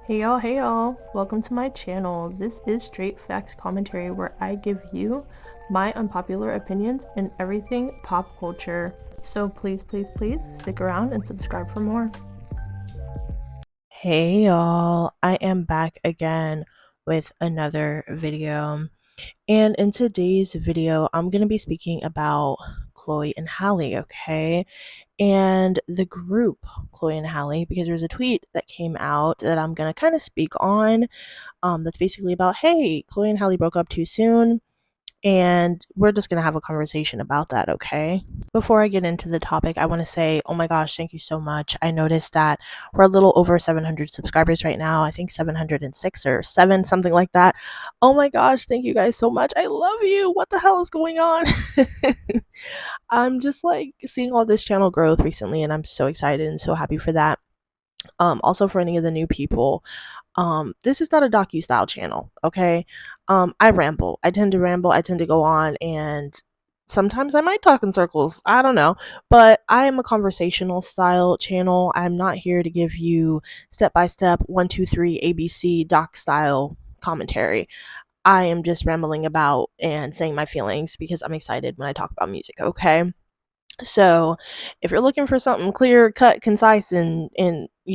Hey y'all, welcome to my channel. This is Straight Facts Commentary where I give you my unpopular opinions in everything pop culture. So please stick around and subscribe for more. Hey y'all, I am back again with another video. And in today's video, I'm going to be speaking about Chloe and Halle, okay? And the group Chloe and Halle, because there's a tweet that came out that I'm going to kind of speak on. That's basically about, hey, Chloe and Halle broke up too soon. And we're just going to have a conversation about that, okay? Before I get into the topic, I want to say, oh my gosh, thank you so much. I noticed that we're a little over 700 subscribers right now. I think 706 or 7, something like that. Oh my gosh, thank you guys so much. I love you. What the hell is going on? I'm just like seeing all this channel growth recently, and I'm so excited and so happy for that. Also for any of the new people, this is not a docu-style channel, okay? I ramble. I tend to ramble. I tend to go on, and sometimes I might talk in circles. I don't know. But I am a conversational style channel. I'm not here to give you step by step, 1, 2, 3, ABC doc style commentary. I am just rambling about and saying my feelings because I'm excited when I talk about music, okay? So, if you're looking for something clear, cut, concise, and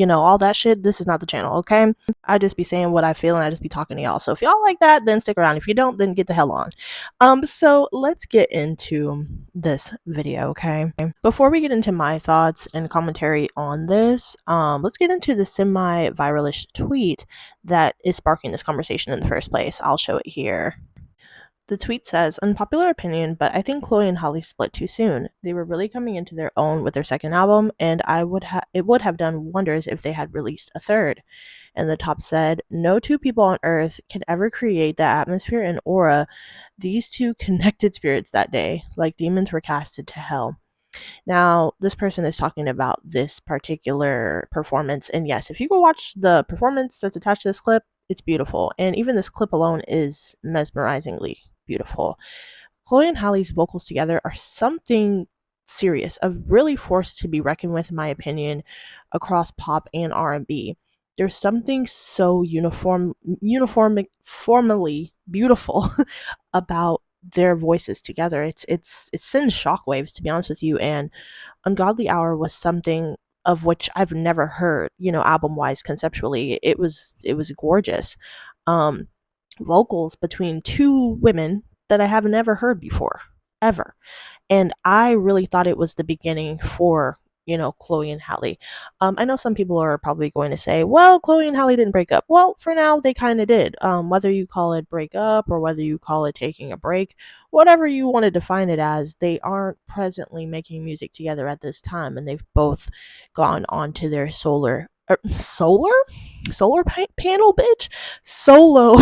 all that shit, this is not the channel, okay? I just be saying what I feel and I just be talking to y'all. So if y'all like that, then stick around. If you don't, then get the hell on. So let's get into this video, okay? Before we get into my thoughts and commentary on this, let's get into the semi-viralish tweet that is sparking this conversation in the first place. I'll show it here. The tweet says, unpopular opinion, but I think Chloe and Halle split too soon. They were really coming into their own with their second album, and it would have done wonders if they had released a third. And the top said, no two people on earth can ever create the atmosphere and aura these two connected spirits that day, like demons were casted to hell. Now, this person is talking about this particular performance, and yes, if you go watch the performance that's attached to this clip, it's beautiful. And even this clip alone is mesmerizingly beautiful. Chloe and Halle's vocals together are something serious, a really force to be reckoned with, in my opinion, across pop and R&B. There's something so formally beautiful about their voices together. It sends shockwaves, to be honest with you. And Ungodly Hour was something of which I've never heard, album wise, conceptually. It was gorgeous. Um, Vocals between two women that I have never heard before, ever. And I really thought it was the beginning for, Chloe and Halle. I know some people are probably going to say, well, Chloe and Halle didn't break up. Well, for now, they kind of did. Whether you call it break up or whether you call it taking a break, whatever you want to define it as, they aren't presently making music together at this time. And they've both gone on to their panel, bitch? Solo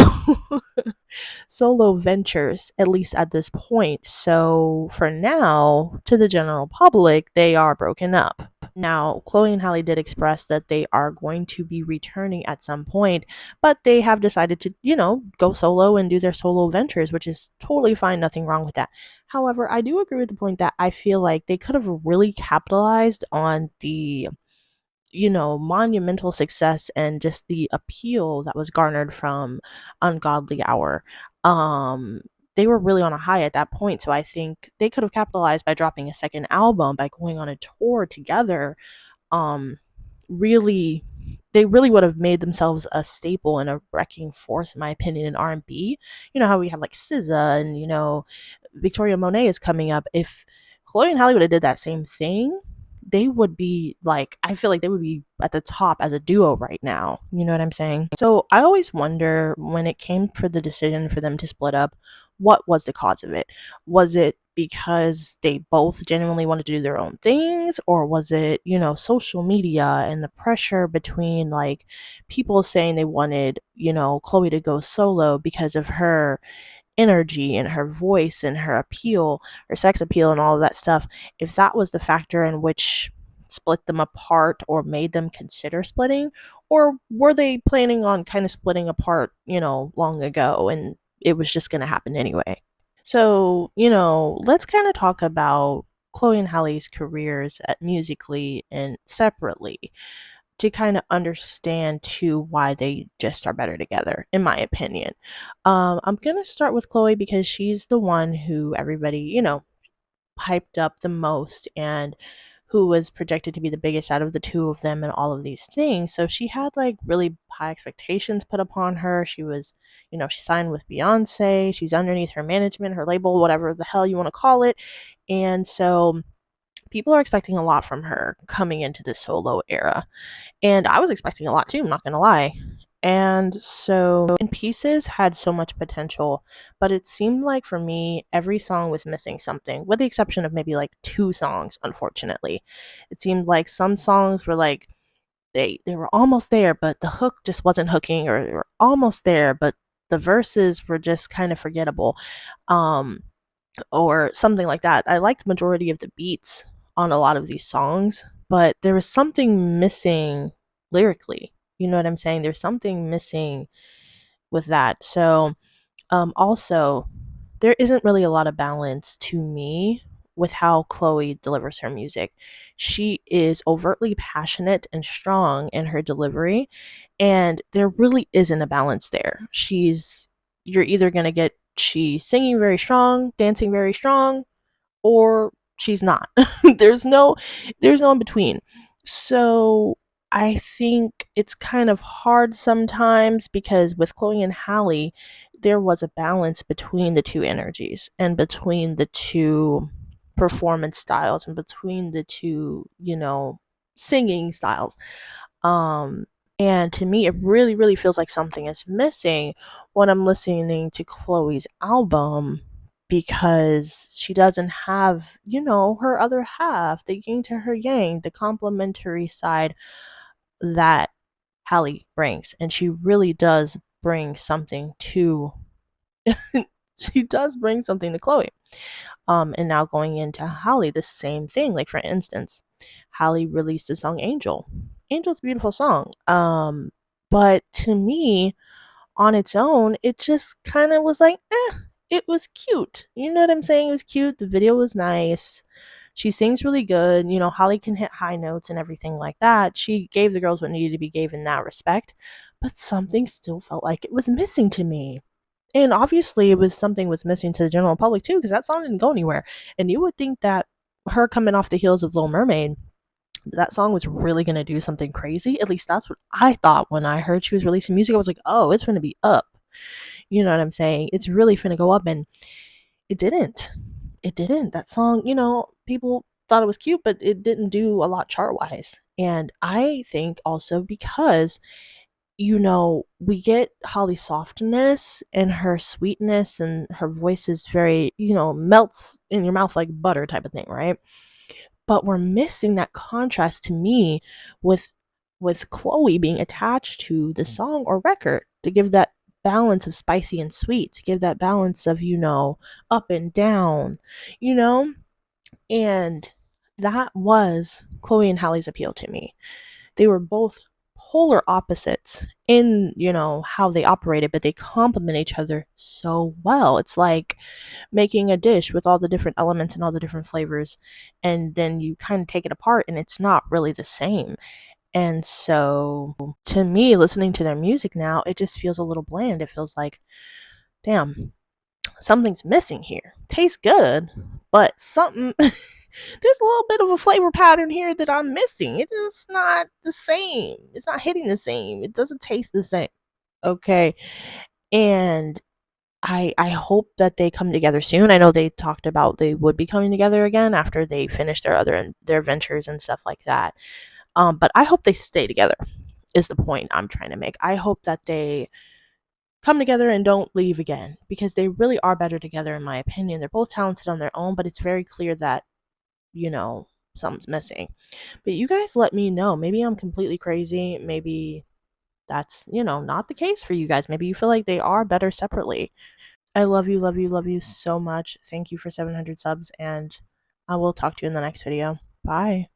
solo ventures, at least at this point. So for now, to the general public, they are broken up. Now, Chloe and Halle did express that they are going to be returning at some point, but they have decided to, go solo and do their solo ventures, which is totally fine, nothing wrong with that. However, I do agree with the point that I feel like they could have really capitalized on the monumental success and just the appeal that was garnered from Ungodly Hour. They were really on a high at that point, so I think they could have capitalized by dropping a second album, by going on a tour together. Um, really, they really would have made themselves a staple and a wrecking force, in my opinion, in R&B. You know how we have like SZA and Victoria Monet is coming up. If Chloe and Halle would have did that same thing, they would be like, I feel like they would be at the top as a duo right now. You know what I'm saying? So I always wonder, when it came for the decision for them to split up, what was the cause of it? Was it because they both genuinely wanted to do their own things, or was it, social media and the pressure between like people saying they wanted, Chloe to go solo because of her energy and her voice and her appeal, her sex appeal and all of that stuff? If that was the factor in which split them apart or made them consider splitting, or were they planning on kind of splitting apart, long ago, and it was just going to happen anyway? So, let's kind of talk about Chloe and Halle's careers musically and separately. to kind of understand too why they just are better together, in my opinion. I'm gonna start with Chloe because she's the one who everybody, hyped up the most and who was projected to be the biggest out of the two of them and all of these things. So she had like really high expectations put upon her. She was, she signed with Beyonce. She's underneath her management, her label, whatever the hell you want to call it. And so people are expecting a lot from her coming into this solo era. And I was expecting a lot too, I'm not going to lie. And so In Pieces had so much potential, but it seemed like for me, every song was missing something, with the exception of maybe like two songs, unfortunately. It seemed like some songs were like, they were almost there, but the hook just wasn't hooking, or they were almost there, but the verses were just kind of forgettable. Um, or something like that. I liked majority of the beats on a lot of these songs, but there was something missing lyrically. You know what I'm saying? There's something missing with that. So, also, there isn't really a lot of balance to me with how Chloe delivers her music. She is overtly passionate and strong in her delivery, and there really isn't a balance there. You're either going to get she's singing very strong, dancing very strong, or she's not. there's no there's no in between. So I think it's kind of hard sometimes because with Chloe and Halle, there was a balance between the two energies and between the two performance styles and between the two, singing styles. Um, and to me, it really, really feels like something is missing when I'm listening to Chloe's album because she doesn't have, her other half, the yin to her yang, the complementary side that Halle brings. And she really does bring something to she does bring something to Chloe. And now going into Halle, the same thing. Like for instance, Halle released the song Angel. Angel's a beautiful song. But to me, on its own, it just kind of was like, it was cute. You know what I'm saying? It was cute. The video was nice. She sings really good. Holly can hit high notes and everything like that. She gave the girls what needed to be gave in that respect, but something still felt like it was missing to me. And obviously, it was something was missing to the general public too, because that song didn't go anywhere. And you would think that her coming off the heels of Little Mermaid, that song was really gonna do something crazy. At least that's what I thought when I heard she was releasing music. I was like, oh, it's gonna be up. You know what I'm saying? It's really finna go up, and it didn't. It didn't. That song, people thought it was cute, but it didn't do a lot chart wise. And I think also because we get Holly's softness and her sweetness, and her voice is very, melts in your mouth like butter type of thing, right? But we're missing that contrast to me with Chloe being attached to the song or record to give that balance of spicy and sweet, to give that balance of, up and down, you know? And that was Chloe and Halle's appeal to me. They were both polar opposites in, how they operated, but they complement each other so well. It's like making a dish with all the different elements and all the different flavors, and then you kind of take it apart and it's not really the same. And so to me, listening to their music now, it just feels a little bland. It feels like, damn, something's missing here. Tastes good, but something there's a little bit of a flavor pattern here that I'm missing. It's just not the same. It's not hitting the same. It doesn't taste the same. Okay. And I hope that they come together soon. I know they talked about they would be coming together again after they finish their ventures and stuff like that. But I hope they stay together. Is the point I'm trying to make. I hope that they come together and don't leave again, because they really are better together in my opinion. They're both talented on their own, but it's very clear that, something's missing. But you guys let me know. Maybe I'm completely crazy. Maybe that's, not the case for you guys. Maybe you feel like they are better separately. I love you, love you, love you so much. Thank you for 700 subs, and I will talk to you in the next video. Bye.